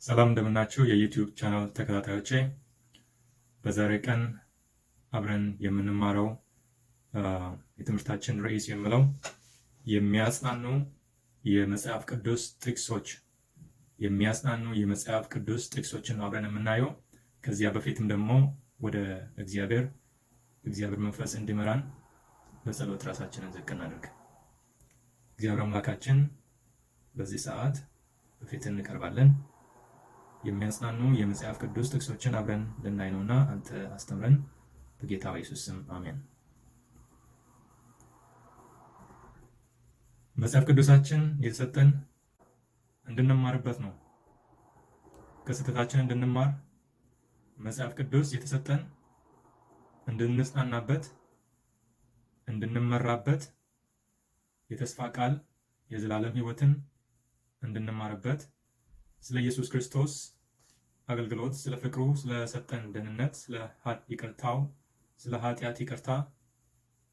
ሰላም እንደምናችሁ የዩቲዩብ ቻናል ተከታታዮቼ። በዛሬ ቀን አብረን የምንማረው የትምህርታችን ርዕስ የሚለው የሚያጽናኑ የመጽሐፍ ቅዱስ ጥቅሶችን አብረን የምናየው። ከዚያ በፊትም ደግሞ ወደ እግዚአብሔር መንፈስ እንዲመራን በጸሎት ራሳችንን ዝቅ እናድርግ። እግዚአብሔር አምላካችን በዚህ ሰዓት በፊት እንቀርባለን። የሚያጽናኑ የመጽሐፍ ቅዱስ ጥቅሶችን አብረን ልናይ ነውና አንተ አስተምረን፣ በጌታ በኢየሱስ ስም አሜን። መጽሐፍ ቅዱሳችን የተሰጠን እንድንማርበት ነው። ከስህተታችን እንድንማር መጽሐፍ ቅዱስ የተሰጠን እንድንጽናናበት፣ እንድንመራበት፣ የተስፋ ቃል የዘላለም ሕይወትን እንድንማርበት፣ ስለ ኢየሱስ ክርስቶስ አገልግሎት፣ ስለ ፍቅሩ፣ ስለሰጠን ደህንነት፣ ስለ ይቅርታው፣ ስለ ኃጢአት ይቅርታ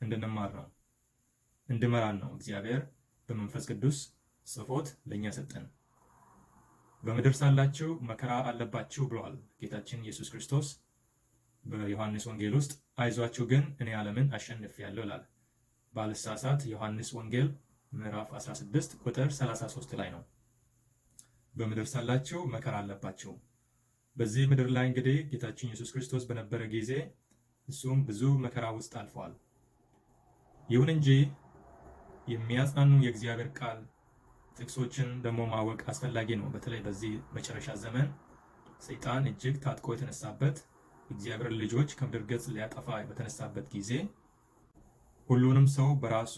እንድንማር ነው፣ እንድመራን ነው እግዚአብሔር በመንፈስ ቅዱስ ጽፎት ለእኛ ሰጠን። በምድር ሳላችሁ መከራ አለባችሁ ብሏል ጌታችን ኢየሱስ ክርስቶስ በዮሐንስ ወንጌል ውስጥ። አይዟችሁ ግን እኔ ዓለምን አሸንፌአለሁ ይላል። ባልሳሳት ዮሐንስ ወንጌል ምዕራፍ 16 ቁጥር 33 ላይ ነው። በምድር ሳላችሁ መከራ አለባችሁ። በዚህ ምድር ላይ እንግዲህ ጌታችን ኢየሱስ ክርስቶስ በነበረ ጊዜ እሱም ብዙ መከራ ውስጥ አልፏል። ይሁን እንጂ የሚያጽናኑ የእግዚአብሔር ቃል ጥቅሶችን ደግሞ ማወቅ አስፈላጊ ነው። በተለይ በዚህ መጨረሻ ዘመን ሰይጣን እጅግ ታጥቆ የተነሳበት፣ እግዚአብሔር ልጆች ከምድር ገጽ ሊያጠፋ በተነሳበት ጊዜ ሁሉንም ሰው በራሱ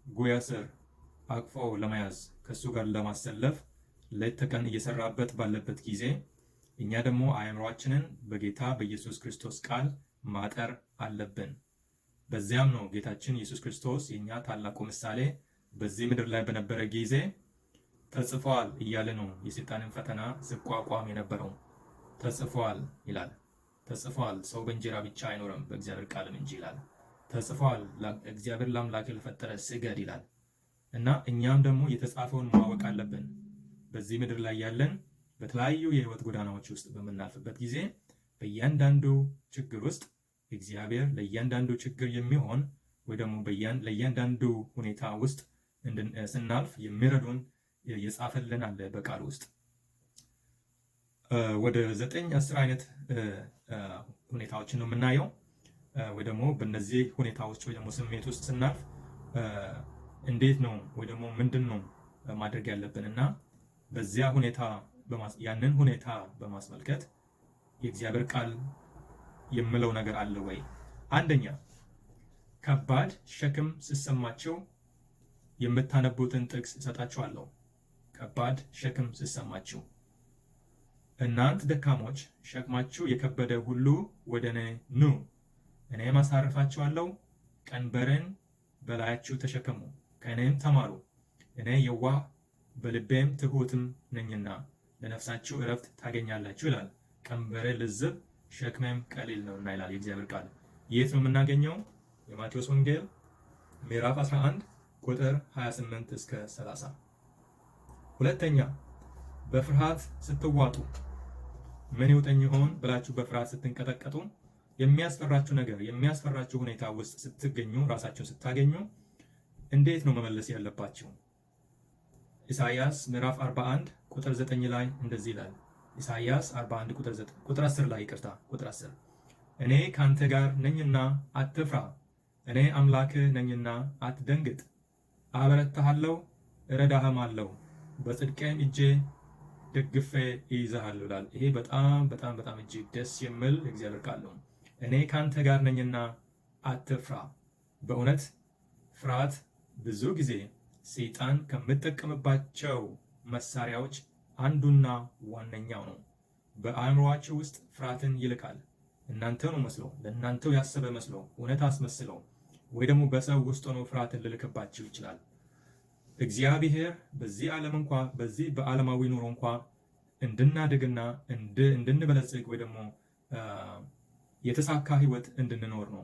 ጉያ ስር አቅፎ ለመያዝ ከሱ ጋር ለማሰለፍ ሌት ተቀን እየሰራበት ባለበት ጊዜ እኛ ደግሞ አእምሯችንን በጌታ በኢየሱስ ክርስቶስ ቃል ማጠር አለብን። በዚያም ነው ጌታችን ኢየሱስ ክርስቶስ የኛ ታላቁ ምሳሌ በዚህ ምድር ላይ በነበረ ጊዜ ተጽፏል እያለ ነው የሰይጣንን ፈተና ሲቋቋም የነበረው። ተጽፏል ይላል። ተጽፏል፣ ሰው በእንጀራ ብቻ አይኖርም በእግዚአብሔር ቃልም እንጂ ይላል። ተጽፏል፣ እግዚአብሔር ለአምላክ ለፈጠረ ስገድ ይላል። እና እኛም ደግሞ የተጻፈውን ማወቅ አለብን። በዚህ ምድር ላይ ያለን በተለያዩ የህይወት ጎዳናዎች ውስጥ በምናልፍበት ጊዜ በእያንዳንዱ ችግር ውስጥ እግዚአብሔር ለእያንዳንዱ ችግር የሚሆን ወይ ደግሞ ለእያንዳንዱ ሁኔታ ውስጥ ስናልፍ የሚረዱን የጻፈልን አለ በቃል ውስጥ። ወደ 9-10 አይነት ሁኔታዎችን ነው የምናየው። ወይ ደግሞ በእነዚህ ሁኔታዎች ወይ ደግሞ ስሜት ውስጥ ስናልፍ እንዴት ነው ወይ ደግሞ ምንድን ነው ማድረግ ያለብን እና በዚያ ሁኔታ ያንን ሁኔታ በማስመልከት የእግዚአብሔር ቃል የሚለው ነገር አለ ወይ? አንደኛ፣ ከባድ ሸክም ሲሰማችሁ የምታነቡትን ጥቅስ እሰጣችኋለሁ። ከባድ ሸክም ሲሰማችሁ፣ እናንተ ደካሞች ሸክማችሁ የከበደ ሁሉ ወደ እኔ ኑ፣ እኔም አሳርፋችኋለሁ። ቀንበሬን በላያችሁ ተሸከሙ፣ ከእኔም ተማሩ፣ እኔ የዋህ በልቤም ትሑትም ነኝና ለነፍሳችሁ እረፍት ታገኛላችሁ ይላል። ቀንበሬ ልዝብ ሸክሜም ቀሊል ነውና ይላል የእግዚአብሔር ቃል። የት ነው የምናገኘው? የማቴዎስ ወንጌል ምዕራፍ 11 ቁጥር 28 እስከ 30። ሁለተኛ፣ በፍርሃት ስትዋጡ ምን ይውጠኝ ይሆን ብላችሁ በፍርሃት ስትንቀጠቀጡ፣ የሚያስፈራችሁ ነገር የሚያስፈራችሁ ሁኔታ ውስጥ ስትገኙ፣ ራሳችሁን ስታገኙ እንዴት ነው መመለስ ያለባችሁ? ኢሳይያስ ምዕራፍ 41 ቁጥር 9 ላይ እንደዚህ ይላል። ኢሳይያስ 41 ቁጥር 10 ላይ ይቅርታ፣ ቁጥር 10 እኔ ካንተ ጋር ነኝና አትፍራ፣ እኔ አምላክህ ነኝና አትደንግጥ፣ አበረታሃለሁ፣ እረዳህማለሁ፣ በጽድቄም እጄ ደግፌ ይይዝሃለሁ ይላል። ይሄ በጣም በጣም በጣም እጅግ ደስ የሚል እግዚአብሔር ቃል ነው። እኔ ካንተ ጋር ነኝና አትፍራ። በእውነት ፍርሃት ብዙ ጊዜ ሰይጣን ከምጠቀምባቸው መሳሪያዎች አንዱና ዋነኛው ነው። በአእምሮአችሁ ውስጥ ፍርሃትን ይልካል። እናንተው ነው መስሎ ለእናንተው ያሰበ መስሎ እውነት አስመስለው ወይ ደግሞ በሰው ውስጥ ሆኖ ፍርሃትን ልልክባችሁ ይችላል። እግዚአብሔር በዚህ ዓለም እንኳ በዚህ በዓለማዊ ኑሮ እንኳ እንድናድግና እንድንበለጽግ ወይ ደግሞ የተሳካ ህይወት እንድንኖር ነው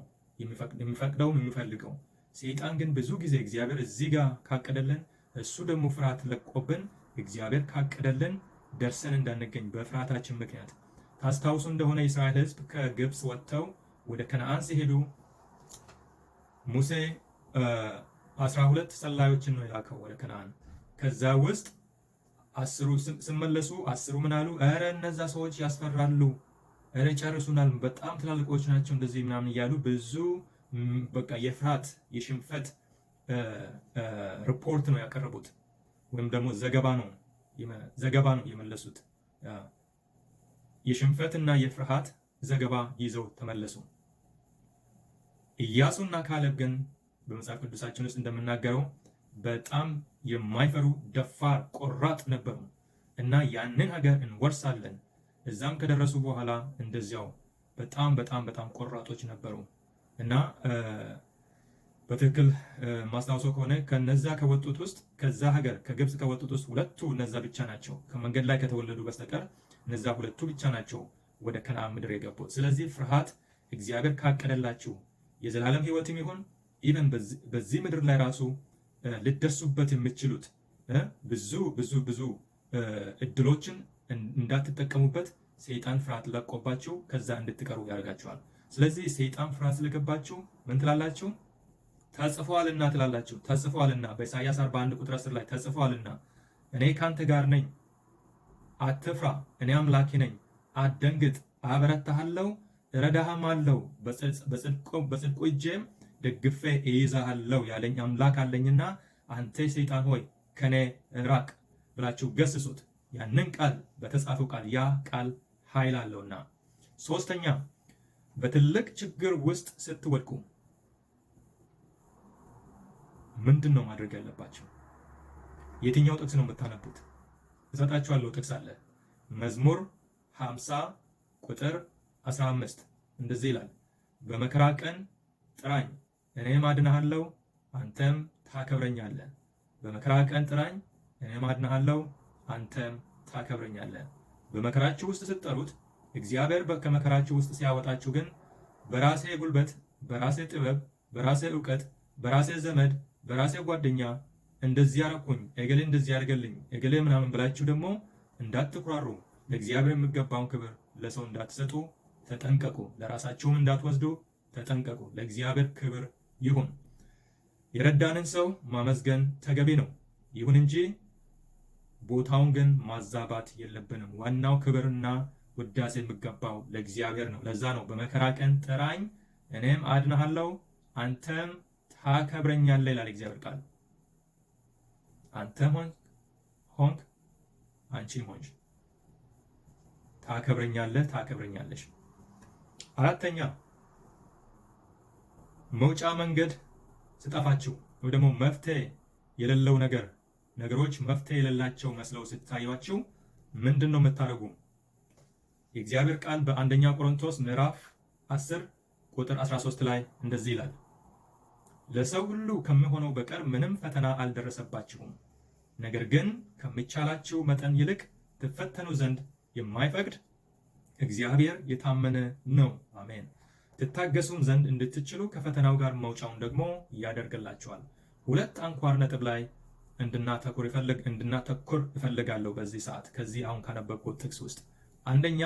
የሚፈቅደው የሚፈልገው። ሰይጣን ግን ብዙ ጊዜ እግዚአብሔር እዚህ ጋር ካቀደልን እሱ ደግሞ ፍርሃት ለቆብን እግዚአብሔር ካቀደልን ደርሰን እንዳንገኝ በፍርሃታችን ምክንያት። ታስታውሱ እንደሆነ የእስራኤል ሕዝብ ከግብፅ ወጥተው ወደ ከነአን ሲሄዱ ሙሴ 12 ሰላዮችን ነው የላከው ወደ ከነአን። ከዛ ውስጥ 10ሩ ሲመለሱ 10ሩ ምን አሉ? ኧረ እነዛ ሰዎች ያስፈራሉ፣ ኧረ ጨርሱናል፣ በጣም ትላልቆች ናቸው እንደዚህ ምናምን እያሉ ብዙ በቃ የፍርሃት የሽንፈት ሪፖርት ነው ያቀረቡት፣ ወይም ደግሞ ዘገባ ነው የመለሱት። የሽንፈትና የፍርሃት ዘገባ ይዘው ተመለሱ። ኢያሱና ካሌብ ግን በመጽሐፍ ቅዱሳችን ውስጥ እንደምናገረው በጣም የማይፈሩ ደፋር ቆራጥ ነበሩ እና ያንን ሀገር እንወርሳለን። እዛም ከደረሱ በኋላ እንደዚያው በጣም በጣም በጣም ቆራጦች ነበሩ እና በትክክል ማስታወሰው ከሆነ ከነዛ ከወጡት ውስጥ ከዛ ሀገር ከግብፅ ከወጡት ውስጥ ሁለቱ እነዛ ብቻ ናቸው። ከመንገድ ላይ ከተወለዱ በስተቀር እነዛ ሁለቱ ብቻ ናቸው ወደ ከነዓን ምድር የገቡት። ስለዚህ ፍርሃት እግዚአብሔር ካቀደላችሁ የዘላለም ሕይወትም ይሁን ኢቨን በዚህ ምድር ላይ ራሱ ልደርሱበት የምትችሉት ብዙ ብዙ ብዙ እድሎችን እንዳትጠቀሙበት ሰይጣን ፍርሃት ለቆባችሁ ከዛ እንድትቀሩ ያደርጋችኋል። ስለዚህ ሰይጣን ፍርሃት ስለገባችሁ ምን ትላላችሁ? ተጽፏልና ትላላችሁ። ተጽፏልና በኢሳይያስ 41 ቁጥር 10 ላይ ተጽፏልና እኔ ካንተ ጋር ነኝ፣ አትፍራ፣ እኔ አምላኬ ነኝ፣ አትደንግጥ፣ አበረታሃለሁ፣ እረዳህም አለው፣ በጽድቁ እጄም ደግፌ እይዛሃለሁ ያለኝ አምላክ አለኝና አንተ ሰይጣን ሆይ ከኔ ራቅ ብላችሁ ገስጹት። ያንን ቃል በተጻፈው ቃል ያ ቃል ኃይል አለውና። ሶስተኛ በትልቅ ችግር ውስጥ ስትወድቁ ምንድን ነው ማድረግ ያለባችሁ? የትኛው ጥቅስ ነው የምታነቡት? እሰጣችኋለሁ። ጥቅስ አለ። መዝሙር 50 ቁጥር 15 እንደዚህ ይላል፣ በመከራ ቀን ጥራኝ እኔም አድንሃለሁ አንተም ታከብረኛለህ። በመከራ ቀን ጥራኝ እኔም አድንሃለሁ አንተም ታከብረኛለህ። በመከራችሁ ውስጥ ስትጠሩት እግዚአብሔር ከመከራችሁ ውስጥ ሲያወጣችሁ ግን በራሴ ጉልበት፣ በራሴ ጥበብ፣ በራሴ ዕውቀት፣ በራሴ ዘመድ፣ በራሴ ጓደኛ እንደዚህ ያረኩኝ እገሌ እንደዚህ ያርገልኝ እገሌ ምናምን ብላችሁ ደግሞ እንዳትኩራሩ፣ ለእግዚአብሔር የሚገባውን ክብር ለሰው እንዳትሰጡ ተጠንቀቁ። ለራሳችሁም እንዳትወስዱ ተጠንቀቁ። ለእግዚአብሔር ክብር ይሁን። የረዳንን ሰው ማመስገን ተገቢ ነው። ይሁን እንጂ ቦታውን ግን ማዛባት የለብንም። ዋናው ክብርና ውዳሴ የሚገባው ለእግዚአብሔር ነው። ለዛ ነው በመከራ ቀን ጥራኝ እኔም አድንሃለሁ አንተም ታከብረኛለህ ይላል እግዚአብሔር ቃል። አንተም ሆንክ አንቺም ሆንሽ ታከብረኛለህ ታከብረኛለሽ። አራተኛ መውጫ መንገድ ስጠፋችሁ ወይ ደግሞ መፍትሄ የሌለው ነገሮች መፍትሄ የሌላቸው መስለው ሲታዩአችሁ ምንድን ነው የምታደርጉ? የእግዚአብሔር ቃል በአንደኛ ቆሮንቶስ ምዕራፍ 10 ቁጥር 13 ላይ እንደዚህ ይላል፣ ለሰው ሁሉ ከሚሆነው በቀር ምንም ፈተና አልደረሰባችሁም፣ ነገር ግን ከሚቻላችሁ መጠን ይልቅ ትፈተኑ ዘንድ የማይፈቅድ እግዚአብሔር የታመነ ነው። አሜን። ትታገሱም ዘንድ እንድትችሉ ከፈተናው ጋር መውጫውን ደግሞ ያደርግላችኋል። ሁለት አንኳር ነጥብ ላይ እንድናተኩር እፈልጋለሁ በዚህ ሰዓት ከዚህ አሁን ካነበብኩት ጥቅስ ውስጥ። አንደኛ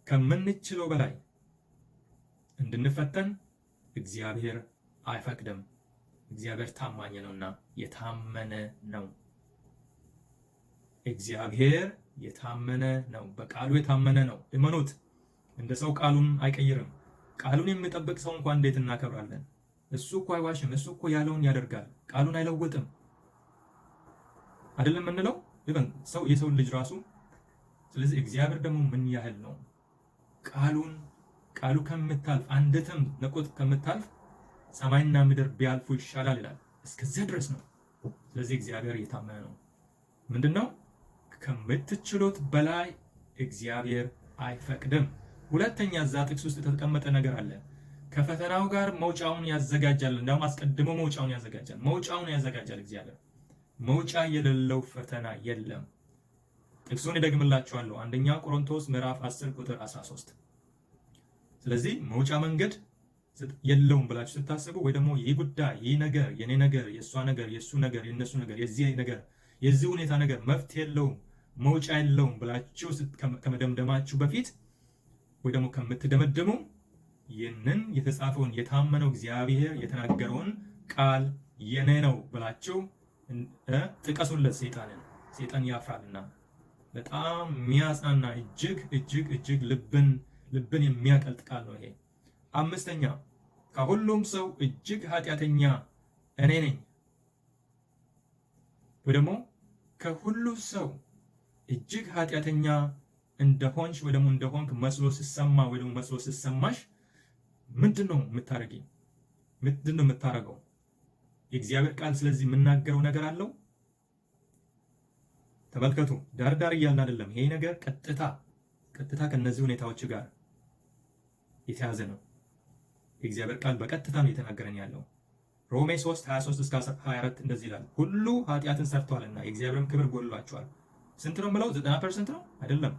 ከምንችለው በላይ እንድንፈተን እግዚአብሔር አይፈቅድም። እግዚአብሔር ታማኝ ነውና የታመነ ነው። እግዚአብሔር የታመነ ነው። በቃሉ የታመነ ነው። እመኑት። እንደ ሰው ቃሉን አይቀይርም። ቃሉን የሚጠብቅ ሰው እንኳን እንዴት እናከብራለን? እሱ እኮ አይዋሽም። እሱ እኮ ያለውን ያደርጋል። ቃሉን አይለውጥም አይደለም የምንለው ሰው የሰው ልጅ ራሱ። ስለዚህ እግዚአብሔር ደግሞ ምን ያህል ነው ቃሉ ከምታልፍ አንዲትም ነቁጥ ከምታልፍ ሰማይና ምድር ቢያልፉ ይሻላል ይላል። እስከዚያ ድረስ ነው። ስለዚህ እግዚአብሔር የታመነ ነው። ምንድነው? ከምትችሉት በላይ እግዚአብሔር አይፈቅድም። ሁለተኛ እዛ ጥቅስ ውስጥ የተቀመጠ ነገር አለ። ከፈተናው ጋር መውጫውን ያዘጋጃል። እንዳውም አስቀድሞ መውጫውን ያዘጋጃል እግዚአብሔር። መውጫ የሌለው ፈተና የለም። ጥቅሱን ይደግምላችኋለሁ። አንደኛ ቆሮንቶስ ምዕራፍ 10 ቁጥር 13። ስለዚህ መውጫ መንገድ የለውም ብላችሁ ስታስቡ ወይ ደግሞ ይህ ጉዳይ ይህ ነገር የኔ ነገር የእሷ ነገር የእሱ ነገር የእነሱ ነገር የዚህ ነገር የዚህ ሁኔታ ነገር መፍትሄ የለውም መውጫ የለውም ብላችሁ ከመደምደማችሁ በፊት ወይ ደግሞ ከምትደመደሙ ይህንን የተጻፈውን የታመነው እግዚአብሔር የተናገረውን ቃል የኔ ነው ብላችሁ ጥቀሱለት ሰይጣንን። ሰይጣን ያፍራልና። በጣም የሚያጽናና እጅግ እጅግ እጅግ ልብን የሚያቀልጥ ቃል ነው ይሄ። አምስተኛ ከሁሉም ሰው እጅግ ኃጢአተኛ እኔ ነኝ ወይ ደግሞ ከሁሉ ሰው እጅግ ኃጢአተኛ እንደሆንሽ ወይ ደግሞ እንደሆንክ መስሎ ሲሰማ ወይ ደግሞ መስሎ ሲሰማሽ ምንድን ነው የምታረጊ? ምንድን ነው የምታረገው? የእግዚአብሔር ቃል ስለዚህ የምናገረው ነገር አለው። ተመልከቱ፣ ዳር እያልን አይደለም። ይሄ ነገር ቀጥታ ከነዚህ ሁኔታዎች ጋር የተያዘ ነው። የእግዚአብሔር ቃል በቀጥታ ነው እየተናገረን ያለው። ሮሜ 3:23 እስከ 24 እንደዚህ ይላል፣ ሁሉ ኃጢአትን ሰርተዋልና የእግዚአብሔርም ክብር ጎድሏቸዋል። ስንት ነው የምለው? 90% ነው አይደለም።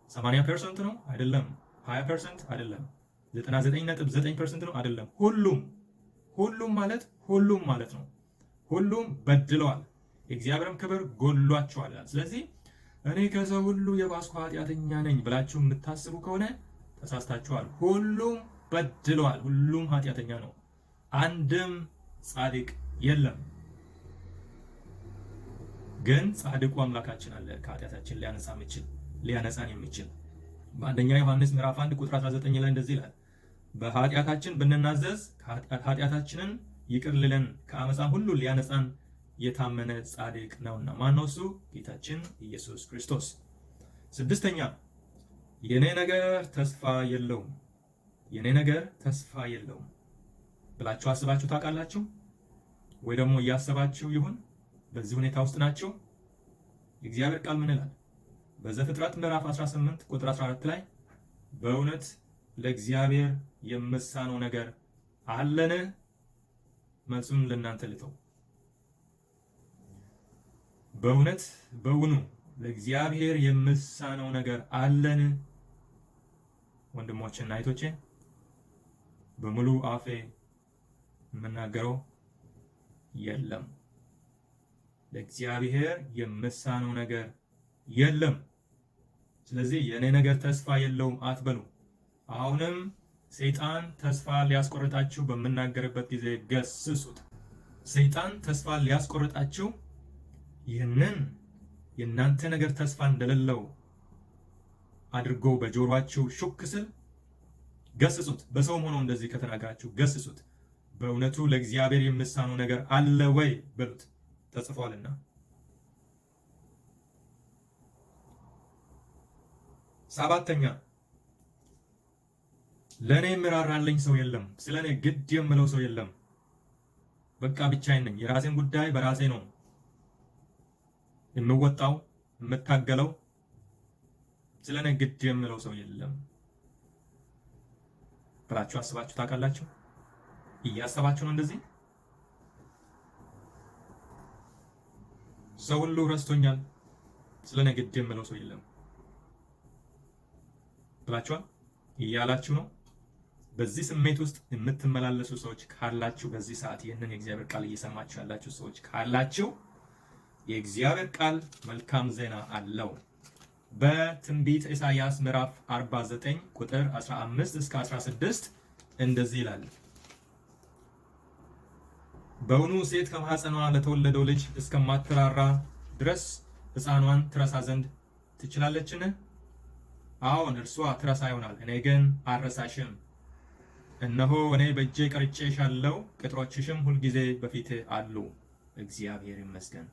80% ነው አይደለም። 20% አይደለም። 99.9% ነው አይደለም። ሁሉም ማለት ነው። ሁሉም በድለዋል፣ የእግዚአብሔርም ክብር ጎድሏቸዋል። ስለዚህ እኔ ከሰው ሁሉ የባስኩ ኃጢአተኛ ነኝ ብላችሁ የምታስቡ ከሆነ ተሳስታችኋል። ሁሉም በድለዋል፣ ሁሉም ኃጢአተኛ ነው። አንድም ጻድቅ የለም። ግን ጻድቁ አምላካችን አለ፣ ከኃጢአታችን ሊያነጻን የሚችል። በአንደኛ ዮሐንስ ምዕራፍ 1 ቁጥር 19 ላይ እንደዚህ ይላል፣ በኃጢአታችን ብንናዘዝ ኃጢአታችንን ይቅር ሊለን ከአመፃም ሁሉ ሊያነጻን የታመነ ጻድቅ ነውና። ማነው እሱ? ጌታችን ኢየሱስ ክርስቶስ። ስድስተኛ የኔ ነገር ተስፋ የለውም ብላችሁ አስባችሁ ታውቃላችሁ? ወይ ደግሞ እያሰባችሁ ይሁን? በዚህ ሁኔታ ውስጥ ናቸው። የእግዚአብሔር ቃል ምን ይላል? በዘፍጥረት ምዕራፍ 18 ቁጥር 14 ላይ በእውነት ለእግዚአብሔር የምሳነው ነገር አለን? መልሱን ለእናንተ ልተው። በእውኑ ለእግዚአብሔር የምሳነው ነገር አለን? ወንድሞቼና እህቶቼ በሙሉ አፌ የምናገረው የለም። ለእግዚአብሔር የምሳነው ነገር የለም። ስለዚህ የኔ ነገር ተስፋ የለውም አትበሉ። አሁንም ሰይጣን ተስፋ ሊያስቆርጣችሁ በምናገርበት ጊዜ ገስጹት። ሰይጣን ተስፋ ሊያስቆርጣችሁ ይህንን የእናንተ ነገር ተስፋ እንደሌለው አድርጎ በጆሮአችሁ ሹክ ስል ገስጹት። በሰውም ሆኖ እንደዚህ ከተናገራችሁ ገስጹት። በእውነቱ ለእግዚአብሔር የምሳነው ነገር አለ ወይ በሉት፣ ተጽፏልና። ሰባተኛ ለእኔ የሚራራልኝ ሰው የለም፣ ስለ እኔ ግድ የምለው ሰው የለም። በቃ ብቻዬን ነኝ። የራሴን ጉዳይ በራሴ ነው የምወጣው የምታገለው። ስለ እኔ ግድ የምለው ሰው የለም ብላችሁ አስባችሁ ታውቃላችሁ? እያሰባችሁ ነው እንደዚህ? ሰው ሁሉ ረስቶኛል፣ ስለ እኔ ግድ የምለው ሰው የለም ብላችኋል እያላችሁ ነው። በዚህ ስሜት ውስጥ የምትመላለሱ ሰዎች ካላችሁ፣ በዚህ ሰዓት ይህንን የእግዚአብሔር ቃል እየሰማችሁ ያላችሁ ሰዎች ካላችሁ፣ የእግዚአብሔር ቃል መልካም ዜና አለው። በትንቢት ኢሳይያስ ምዕራፍ 49 ቁጥር 15 እስከ 16 እንደዚህ ይላል፣ በውኑ ሴት ከማኅፀኗ ለተወለደው ልጅ እስከማትራራ ድረስ ሕፃኗን ትረሳ ዘንድ ትችላለችን? አዎን እርሷ ትረሳ ይሆናል፣ እኔ ግን አልረሳሽም። እነሆ እኔ በእጄ ቀርጬሻለሁ፣ ቅጥሮችሽም ሁልጊዜ በፊቴ አሉ። እግዚአብሔር ይመስገን።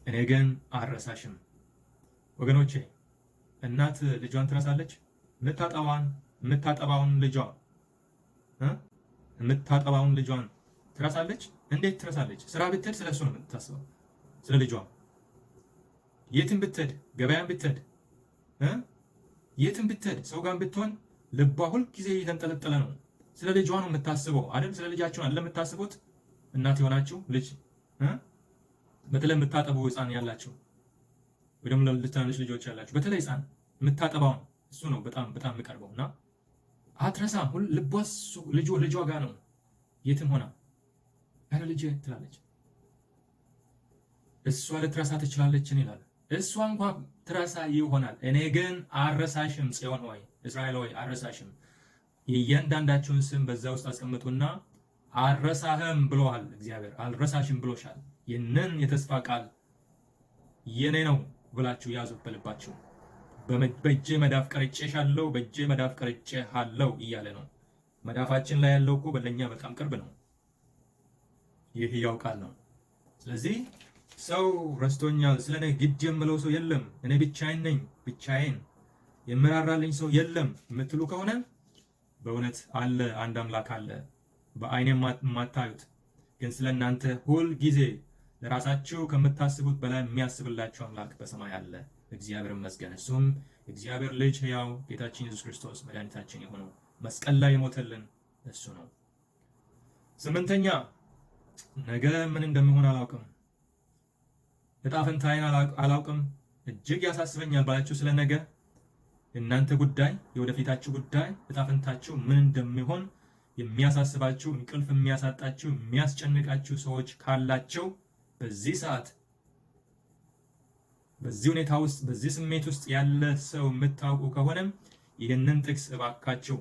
እኔ ግን አልረሳሽም። ወገኖቼ እናት ልጇን ትረሳለች? የምታጠባውን ልጇን ትረሳለች? እንዴት ትረሳለች? ስራ ብትሄድ ስለ እሱ ነው የምታስበው፣ ስለ ልጇ። የትም ብትሄድ፣ ገበያን ብትሄድ፣ የትም ብትሄድ፣ ሰው ጋር ብትሆን ልቧ ሁልጊዜ እየተንጠለጠለ ነው። ስለ ልጇ ነው የምታስበው አይደል? ስለ ልጃችሁ አለ የምታስቡት። እናት የሆናችሁ ልጅ፣ በተለይ የምታጠቡ ሕፃን ያላችሁ ወይ ደግሞ ለትናንሽ ልጆች ያላችሁ፣ በተለይ ሕፃን የምታጠባውን እሱ ነው በጣም የሚቀርበው እና አትረሳም። ልቧ ልጇ ጋር ነው። የትም ሆና አረ ልጄ ትላለች። እሷ ልትረሳ ትችላለችን ይላል። እሷ እንኳን ትረሳ ይሆናል፣ እኔ ግን አረሳሽም። ጽዮን ሆይ እስራኤል ሆይ አረሳሽም። የእያንዳንዳችሁን ስም በዛ ውስጥ አስቀምጡና አረሳህም ብሎሃል እግዚአብሔር፣ አልረሳሽም ብሎሻል። ይህንን የተስፋ ቃል የኔ ነው ብላችሁ ያዙት በልባችሁ። በእጄ መዳፍ ቀርጬሻለሁ፣ በእጄ መዳፍ ቀርጬሃለሁ እያለ ነው። መዳፋችን ላይ ያለው እኮ ለእኛ በጣም ቅርብ ነው። ይህ ሕያው ቃል ነው። ስለዚህ ሰው ረስቶኛል፣ ስለ እኔ ግድ የምለው ሰው የለም፣ እኔ ብቻዬን ነኝ፣ ብቻዬን የምራራልኝ ሰው የለም የምትሉ ከሆነ በእውነት አለ፣ አንድ አምላክ አለ፣ በአይን የማታዩት ግን ስለ እናንተ ሁል ጊዜ ለራሳችሁ ከምታስቡት በላይ የሚያስብላችሁ አምላክ በሰማይ አለ። እግዚአብሔር ይመስገን። እሱም እግዚአብሔር ልጅ ሕያው ጌታችን ኢየሱስ ክርስቶስ መድኃኒታችን የሆነው መስቀል ላይ የሞተልን እሱ ነው። 8ኛ ነገ ምን እንደሚሆን አላውቅም፣ ዕጣ ፈንታዬን አላውቅም፣ እጅግ ያሳስበኛል ባላችሁ ስለ ነገ የእናንተ ጉዳይ፣ የወደፊታችሁ ጉዳይ፣ ዕጣ ፈንታችሁ ምን እንደሚሆን የሚያሳስባችሁ፣ እንቅልፍ የሚያሳጣችሁ፣ የሚያስጨንቃችሁ ሰዎች ካላቸው በዚህ ሰዓት በዚህ ሁኔታ ውስጥ በዚህ ስሜት ውስጥ ያለ ሰው የምታውቁ ከሆነም ይህንን ጥቅስ እባካችሁ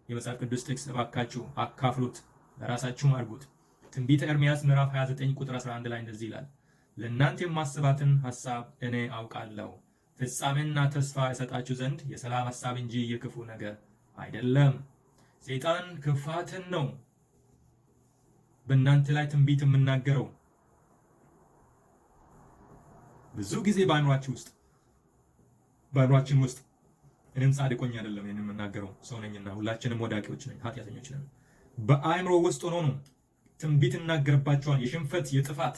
የመጽሐፍ ቅዱስ ጥቅስ እባካችሁ አካፍሉት፣ ለራሳችሁም አድርጉት። ትንቢተ ኤርምያስ ምዕራፍ 29 ቁጥር 11 ላይ እንደዚህ ይላል፣ ለእናንተ የማስባትን ሐሳብ እኔ አውቃለሁ፣ ፍጻሜና ተስፋ እሰጣችሁ ዘንድ የሰላም ሐሳብ እንጂ የክፉ ነገር አይደለም። ሰይጣን ክፋትን ነው በእናንተ ላይ ትንቢት የምናገረው። ብዙ ጊዜ በአእምሯችን ውስጥ እኔም ጻድቆኝ አይደለም ይህን የምናገረው፣ ሰው ነኝና ሁላችንም ወዳቂዎች ነን፣ ኃጢአተኞች ነን። በአእምሮ ውስጥ ሆኖ ነው ትንቢት እናገርባቸዋል፣ የሽንፈት የጥፋት።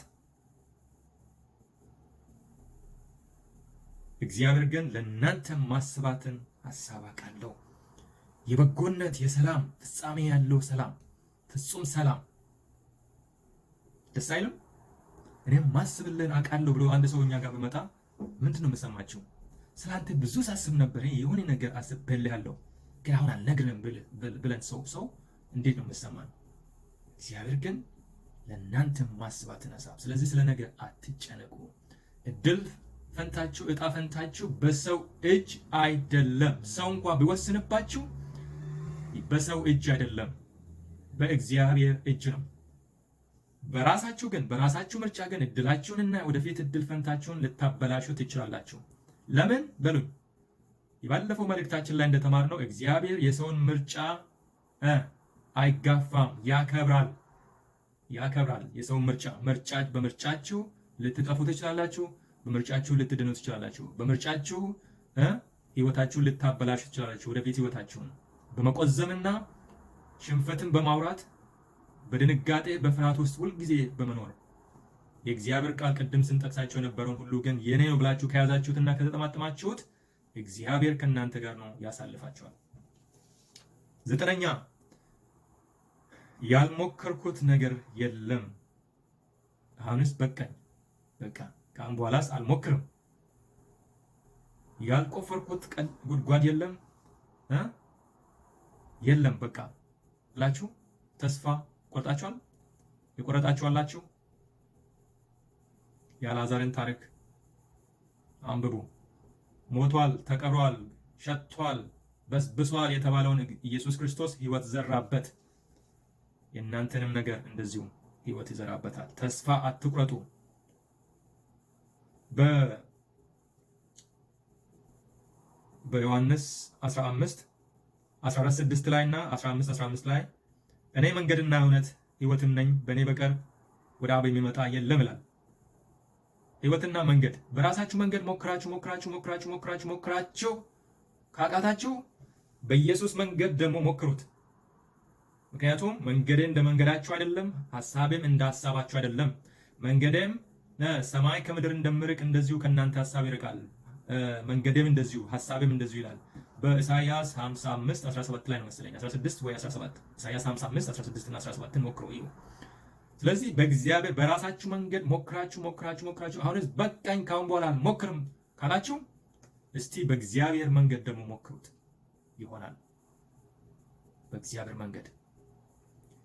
እግዚአብሔር ግን ለእናንተ ማስባትን ሐሳብ አውቃለሁ፣ የበጎነት የሰላም ፍጻሜ ያለው ሰላም፣ ፍጹም ሰላም። ደስ አይልም? እኔም ማስብልን አውቃለሁ ብሎ አንድ ሰው እኛ ጋር ቢመጣ ምንድን ነው የምሰማችሁ? ስላንተ ብዙ ሳስብ ነበር፣ የሆነ ነገር አስቤልሃለሁ ግን አሁን አልነግርህም ብለን ሰው እንዴት ነው የምሰማን? እግዚአብሔር ግን ለእናንተ ማስባትን ሐሳብ። ስለዚህ ስለ ነገር አትጨነቁ። እድል ፈንታችሁ፣ ዕጣ ፈንታችሁ በሰው እጅ አይደለም። ሰው እንኳ ቢወስንባችሁ በሰው እጅ አይደለም፣ በእግዚአብሔር እጅ ነው። በራሳችሁ ምርጫ ግን እድላችሁንና ወደፊት እድል ፈንታችሁን ልታበላሹ ትችላላችሁ። ለምን በሉኝ። የባለፈው መልእክታችን ላይ እንደተማርነው እግዚአብሔር የሰውን ምርጫ አይጋፋም፣ ያከብራል። የሰውን ምርጫ በምርጫችሁ ልትጠፉ ትችላላችሁ፣ በምርጫችሁ ልትድኑ ትችላላችሁ፣ በምርጫችሁ ህይወታችሁን ልታበላሹ ትችላላችሁ። ወደፊት ህይወታችሁን በመቆዘምና ሽንፈትን በማውራት በድንጋጤ በፍርሃት ውስጥ ሁልጊዜ በመኖር የእግዚአብሔር ቃል ቅድም ስንጠቅሳቸው የነበረውን ሁሉ ግን የኔ ነው ብላችሁ ከያዛችሁትና ከተጠማጠማችሁት እግዚአብሔር ከእናንተ ጋር ነው ያሳልፋችኋል። 9ኛ ያልሞከርኩት ነገር የለም። አሁንስ በቃኝ፣ በቃ ከአሁን በኋላስ አልሞክርም። ያልቆፈርኩት ጉድጓድ የለም በቃ ብላችሁ ተስፋ ቆርጣችኋል። የቆረጣችኋላችሁ የአልዓዛርን ታሪክ አንብቡ። ሞቷል፣ ተቀብሯል፣ ሸቷል፣ በስብሷል የተባለውን ኢየሱስ ክርስቶስ ህይወት ዘራበት። የእናንተንም ነገር እንደዚሁ ህይወት ይዘራበታል። ተስፋ አትቁረጡ። በዮሐንስ 15:14-6 ላይ እና 15:15 ላይ እኔ መንገድና እውነት ህይወትም ነኝ፣ በእኔ በቀር ወደ አብ የሚመጣ የለም ይላል። ህይወትና መንገድ በራሳችሁ መንገድ ሞክራችሁ ካቃታችሁ በኢየሱስ መንገድ ደግሞ ሞክሩት። ምክንያቱም መንገዴ እንደ መንገዳችሁ አይደለም፣ ሐሳቤም እንደ ሐሳባችሁ አይደለም። መንገዴም ሰማይ ከምድር እንደሚርቅ እንደዚሁ ከእናንተ ሐሳብ ይርቃል፣ መንገዴም እንደዚሁ ሐሳቤም እንደዚሁ ይላል። በኢሳይያስ 55:17 ላይ ነው መሰለኝ 16 ወይ 17። ኢሳይያስ 55:16 እና 17 ሞክሩ እዩ። ስለዚህ በእግዚአብሔር በራሳችሁ መንገድ ሞክራችሁ አሁንስ በቃኝ ካሁን በኋላ አልሞክርም ካላችሁ እስቲ በእግዚአብሔር መንገድ ደግሞ ሞክሩት፣ ይሆናል። በእግዚአብሔር መንገድ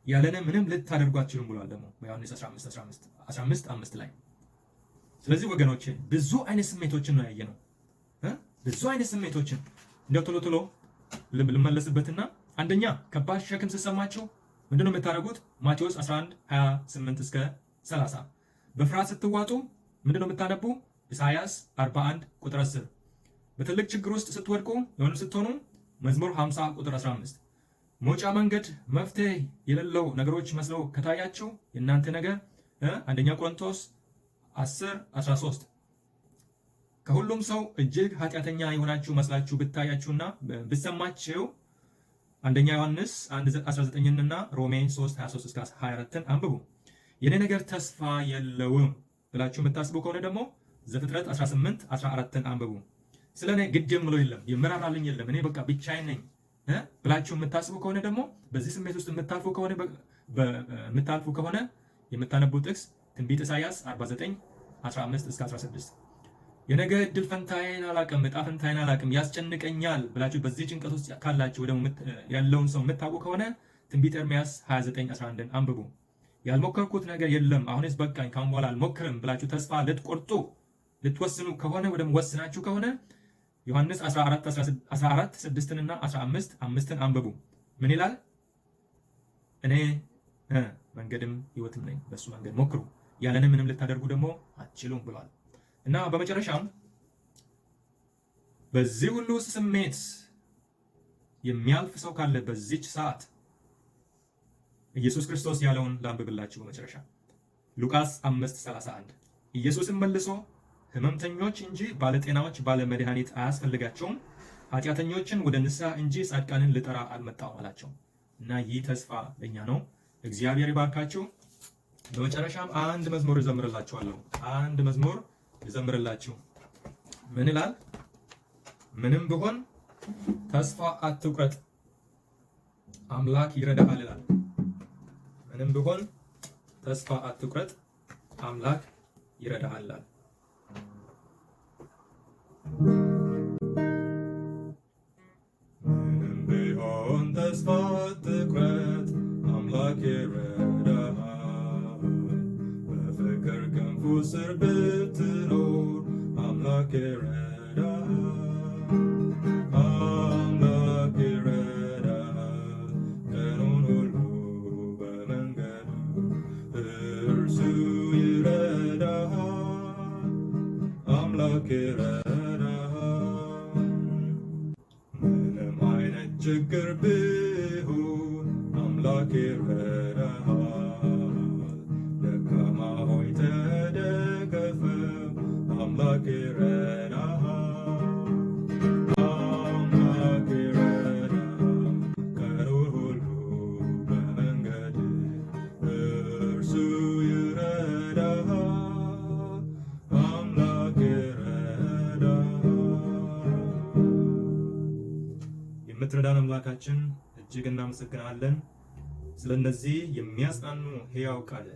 ያለነ ምንም ልታደርጉ አትችሉም ብሏል ደግሞ በዮሐንስ 15:5 ላይ። ስለዚህ ወገኖቼ ብዙ አይነት ስሜቶችን ነው ያየነው። ብዙ አይነት ስሜቶችን እንደው ቶሎ ቶሎ ልመለስበትና አንደኛ ከባድ ሸክም ሲሰማችሁ ምንድነው የምታደርጉት? ማቴዎስ 11:28 እስከ 30 በፍርሃት ስትዋጡ ምንድነው የምታነቡ? ኢሳይያስ 41 ቁጥር 10 በትልቅ ችግር ውስጥ ስትወድቁ የሆኑ ስትሆኑ መዝሙር 50 ቁጥር 15 መውጫ መንገድ መፍትሄ የሌለው ነገሮች መስለው ከታያችሁ የእናንተ ነገር አንደኛ ቆሮንቶስ 10:13 ከሁሉም ሰው እጅግ ኃጢአተኛ የሆናችሁ መስላችሁ ብታያችሁና ብሰማችሁ አንደኛ ዮሐንስ 1:19 እና ሮሜ 3:23 እስከ 24 አንብቡ። የኔ ነገር ተስፋ የለውም ብላችሁ የምታስቡ ከሆነ ደግሞ ዘፍጥረት 18:14 አንብቡ። ስለኔ ግድ የምለው የለም የምራራልኝ የለም እኔ በቃ ብቻዬን ነኝ ብላችሁ የምታስቡ ከሆነ ደግሞ በዚህ ስሜት ውስጥ የምታልፉ ከሆነ የምታነቡት ጥቅስ ትንቢተ ኢሳይያስ 49:15 እስከ 16 የነገ ዕድል ፈንታዬን አላቅም፣ ዕጣ ፈንታዬን አላቅም፣ ያስጨንቀኛል ብላችሁ በዚህ ጭንቀት ውስጥ ካላችሁ ወይ ደግሞ ያለውን ሰው የምታውቁ ከሆነ ትንቢተ ኤርምያስ 29:11 አንብቡ። ያልሞከርኩት ነገር የለም አሁንስ በቃኝ ካሁን በኋላ አልሞክርም ብላችሁ ተስፋ ልትወስኑ ከሆነ ወይ ደግሞ ወስናችሁ ከሆነ ዮሐንስ 14:6 እና 15:5 አንብቡ። ምን ይላል? እኔ መንገድም ሕይወትም ነኝ፣ በሱ መንገድ ሞክሩ፣ ያለኔ ምንም ልታደርጉ ደግሞ አትችሉም ብሏል። እና በመጨረሻም በዚህ ሁሉ ስሜት የሚያልፍ ሰው ካለ በዚች ሰዓት ኢየሱስ ክርስቶስ ያለውን ላንብብላችሁ። በመጨረሻ ሉቃስ 5:31 ኢየሱስም መልሶ ሕመምተኞች እንጂ ባለጤናዎች ባለመድኃኒት አያስፈልጋቸውም፣ ኃጢአተኞችን ወደ ንስሐ እንጂ ጻድቃንን ልጠራ አልመጣሁም አላቸው። እና ይህ ተስፋ ለኛ ነው። እግዚአብሔር ይባርካችሁ። በመጨረሻም አንድ መዝሙር እዘምርላችኋለሁ። አንድ መዝሙር እዘምርላችሁ። ምን ይላል? ምንም ቢሆን ተስፋ አትቁረጥ አምላክ ይረዳሃል ይላል። ምንም ቢሆን ተስፋ አትቁረጥ አምላክ ይረዳሃል ይላል። ምንም ቢሆን ተስፋ አትቁረጥ አምላክ ይረዳሃል። በፍቅር ክንፉ ስር ብትኖር አምላክ ይረዳሃል። አምላክ ይረዳሃል ቀኑን ሁሉ በመንገዱ እርሱ ይረዳሃል። አምላክ ይረዳሃል። ምንም አይነት ችግር ቢሆን አምላክ ይረዳሃል። ደካማ ሆይ ተደገፈው አምላክ ይረዳሃል። አምላክ ይረዳሃል ቀኑን ሁሉ በመንገድ እርሱ ይረዳሃል። አምላክ ይረዳሃል። የምትረዳን አምላካችን እጅግ እናመሰግናለን። ስለነዚህ የሚያጽናኑ ሕያው ቃል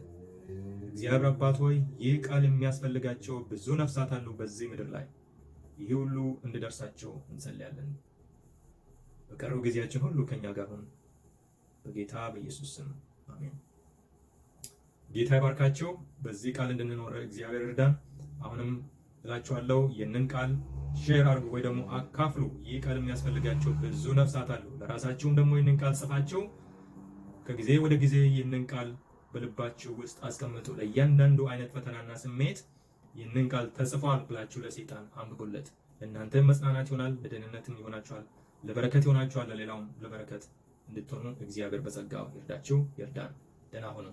እግዚአብሔር አባት ሆይ ይህ ቃል የሚያስፈልጋቸው ብዙ ነፍሳት አሉ በዚህ ምድር ላይ። ይህ ሁሉ እንድደርሳቸው እንጸልያለን። በቀረው ጊዜያችን ሁሉ ከኛ ጋር ሁን፣ በጌታ በኢየሱስ ስም አሜን። ጌታ ይባርካቸው። በዚህ ቃል እንድንኖር እግዚአብሔር እርዳን። አሁንም እላችኋለሁ ይህንን ቃል ሼር አድርጉ ወይ ደግሞ አካፍሉ። ይህ ቃል የሚያስፈልጋቸው ብዙ ነፍሳት አሉ። ለራሳችሁም ደግሞ ይህንን ቃል ጽፋችሁ ከጊዜ ወደ ጊዜ ይህንን ቃል በልባችሁ ውስጥ አስቀምጡ። ለእያንዳንዱ አይነት ፈተናና ስሜት ይህንን ቃል ተጽፏል ብላችሁ ለሰይጣን አንብቡለት። ለእናንተም መጽናናት ይሆናል፣ ለደህንነትም ይሆናችኋል፣ ለበረከት ይሆናችኋል፣ ለሌላውም ለበረከት እንድትሆኑ እግዚአብሔር በጸጋው ይርዳችሁ ይርዳን። ደህና ሁኑ።